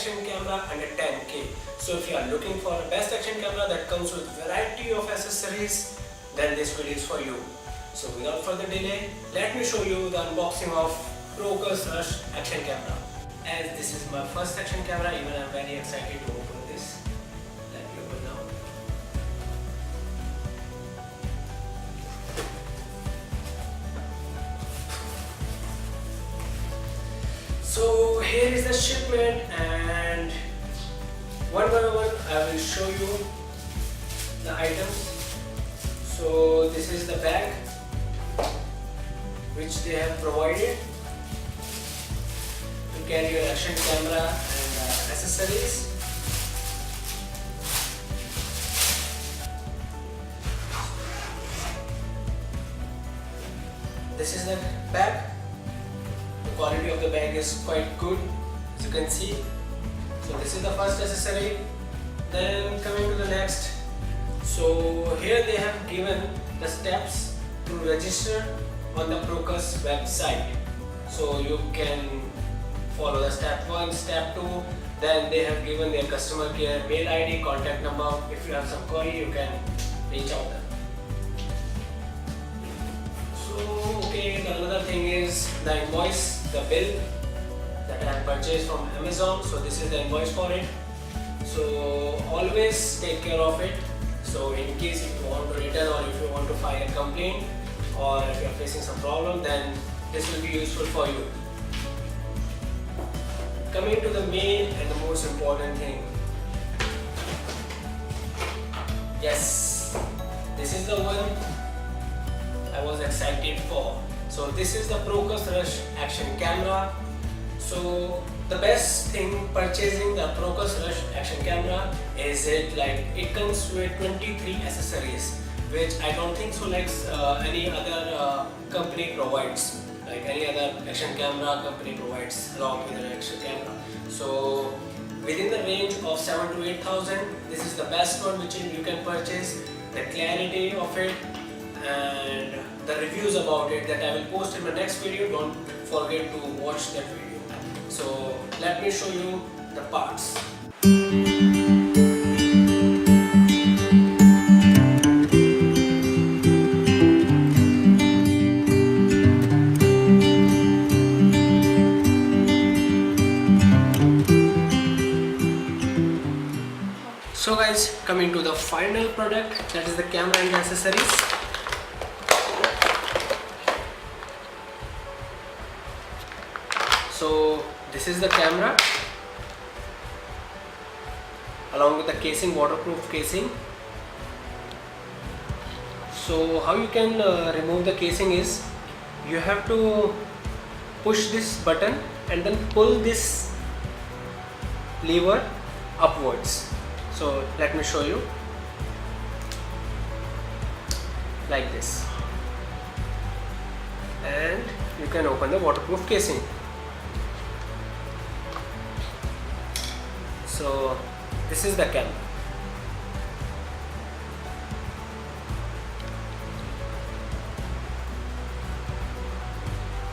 action camera under 10K. So if you are looking for a best action camera that comes with variety of accessories, then this video is for you. So without further delay, let me show you the unboxing of Procus Rush action camera. As this is my first action camera, even I am very excited to open this. Let me open now. So here is the shipment, and one by one I will show you the items. So this is the bag which they have provided to carry your action camera and accessories. This is the bag. The quality of the bag is quite good, as you can see. So this is the first accessory. Then coming to the next. So here they have given the steps to register on the Procus website. So you can follow the step 1, step 2. Then they have given their customer care mail ID, contact number. If you have some query, you can reach out them. So okay, the another thing is the invoice, the bill that I have purchased from Amazon. So this is the invoice for it. So always take care of it. So in case if you want to return or if you want to file a complaint or if you are facing some problem, then this will be useful for you. Coming to the main and the most important thing. Yes, this is the one I was excited for. So this is the Procus Rush action camera. So the best thing purchasing the Procus Rush action camera is it comes with 23 accessories, which I don't think so like any other company provides, like any other action camera company provides along with an action camera. So within the range of 7,000 to 8,000, this is the best one which you can purchase. The clarity of it and the reviews about it that I will post in my next video, don't forget to watch that video. So let me show you the parts. So guys, coming to the final product, that is the camera and accessories. So this is the camera along with the casing, waterproof casing. So how you can remove the casing is you have to push this button and then pull this lever upwards. So let me show you, like this, and you can open the waterproof casing. So this is the camera.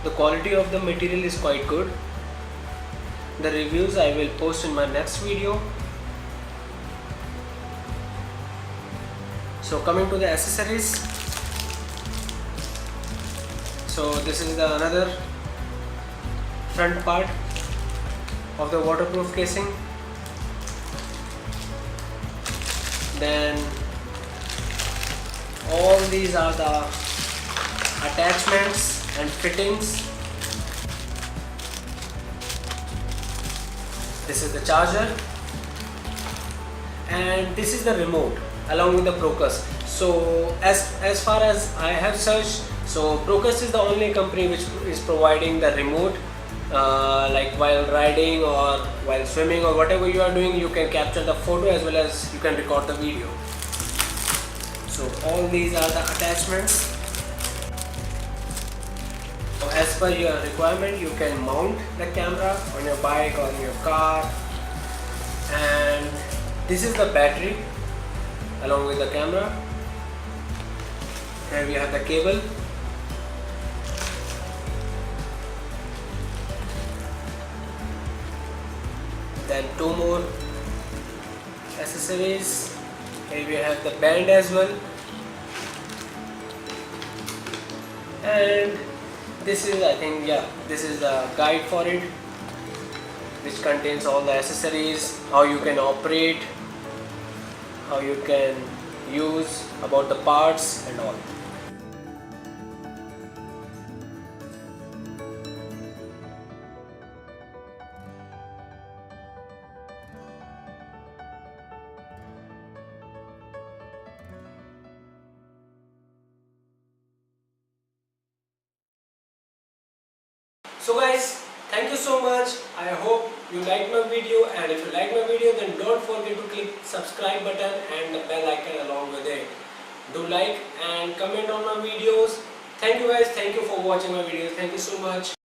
The quality of the material is quite good. The reviews I will post in my next video. So coming to the accessories. So this is the another front part of the waterproof casing. Then all these are the attachments and fittings. This is the charger, and this is the remote along with the Procus. So as far as I have searched, so Procus is the only company which is providing the remote, like while riding or while swimming or whatever you are doing, you can capture the photo as well as you can record the video. So all these are the attachments. So as per your requirement, you can mount the camera on your bike or in your car. And this is the battery along with the camera. Here we have the cable. Then two more accessories. Here we have the band as well, and this is, I think, yeah, this is the guide for it, which contains all the accessories, how you can operate, how you can use, about the parts and all. So guys, thank you so much. I hope you like my video, and if you like my video, then don't forget to click subscribe button and the bell icon along with it. Do like and comment on my videos. Thank you guys. Thank you for watching my videos. Thank you so much.